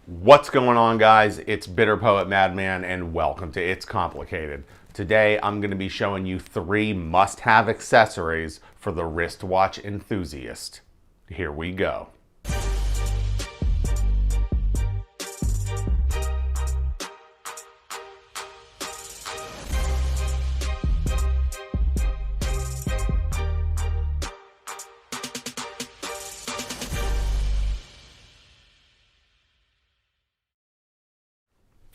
What's going on, guys? It's Bitter Poet Madman and welcome to It's Complicated. Today I'm going to be showing you 3 must-have accessories for the wristwatch enthusiast. Here we go.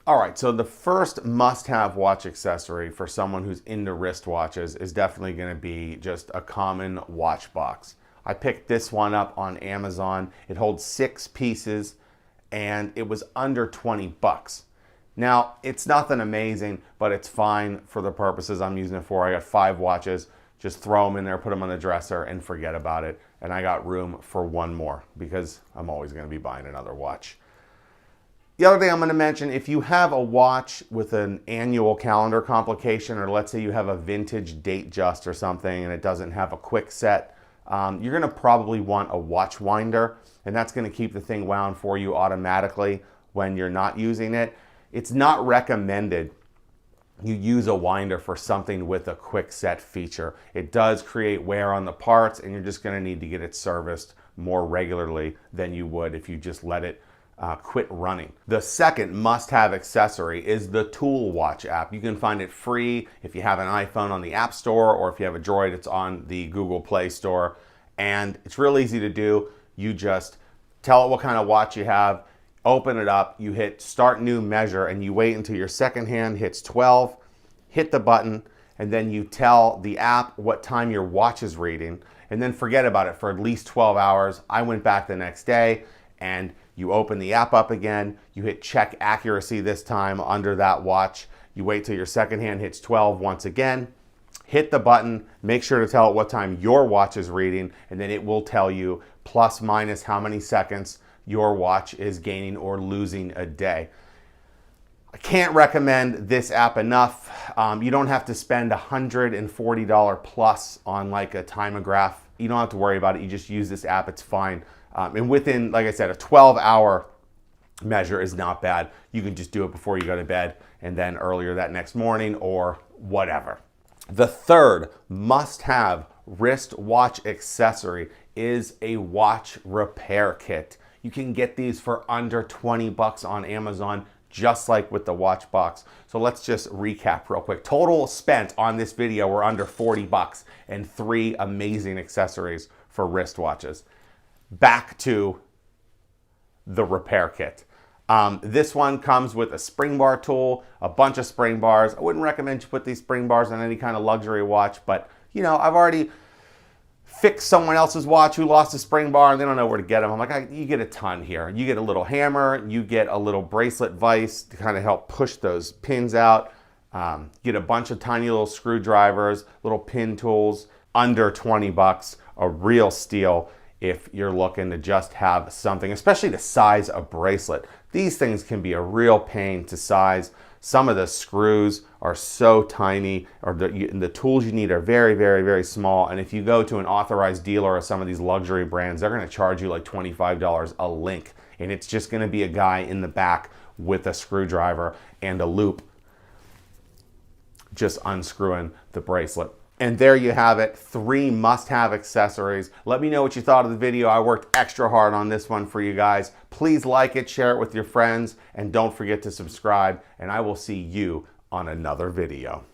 All right, so the first must-have watch accessory for someone who's into wristwatches is definitely going to be just a common watch box. I picked this one up on Amazon. It holds 6 pieces and it was under 20 bucks. Now, it's nothing amazing, but it's fine for the purposes I'm using it for. I got 5 watches. Just throw them in there, put them on the dresser, and forget about it. And I got room for one more because I'm always going to be buying another watch. The other thing I'm going to mention, if you have a watch with an annual calendar complication, or let's say you have a vintage date just or something and it doesn't have a quick set, you're going to probably want a watch winder, and that's going to keep the thing wound for you automatically when you're not using it. It's not recommended you use a winder for something with a quick set feature. It does create wear on the parts, and you're just going to need to get it serviced more regularly than you would if you just let it quit running. The second must-have accessory is the Tool Watch app. You can find it free if you have an iPhone on the App Store, or if you have a Droid, it's on the Google Play Store. And it's real easy to do. You just tell it what kind of watch you have, open it up, you hit Start New Measure, and you wait until your second hand hits 12, hit the button, and then you tell the app what time your watch is reading, and then forget about it for at least 12 hours. I went back the next day, and you open the app up again, you hit check accuracy this time under that watch, you wait till your second hand hits 12 once again, hit the button, make sure to tell it what time your watch is reading, and then it will tell you plus minus how many seconds your watch is gaining or losing a day. I can't recommend this app enough. You don't have to spend $140 plus on like a timograph. You don't have to worry about it. You just use this app, it's fine. And within, like I said, a 12-hour measure is not bad. You can just do it before you go to bed and then earlier that next morning or whatever. The third must-have wristwatch accessory is a watch repair kit. You can get these for under 20 bucks on Amazon, just like with the watch box. So let's just recap real quick. Total spent on this video were under 40 bucks and 3 amazing accessories for wristwatches. Back to the repair kit. This one comes with a spring bar tool, a bunch of spring bars. I wouldn't recommend you put these spring bars on any kind of luxury watch, but you know, I've already fixed someone else's watch who lost a spring bar and they don't know where to get them. I'm like, you get a ton here. You get a little hammer, you get a little bracelet vise to kind of help push those pins out. Get a bunch of tiny little screwdrivers, little pin tools, under 20 bucks, a real steal if you're looking to just have something, especially to size a bracelet. These things can be a real pain to size. Some of the screws are so tiny, or the tools you need are very, very, very small. And if you go to an authorized dealer or some of these luxury brands, they're gonna charge you like $25 a link. And it's just gonna be a guy in the back with a screwdriver and a loop, just unscrewing the bracelet. And there you have it, 3 must-have accessories. Let me know what you thought of the video. I worked extra hard on this one for you guys. Please like it, share it with your friends, and don't forget to subscribe, and I will see you on another video.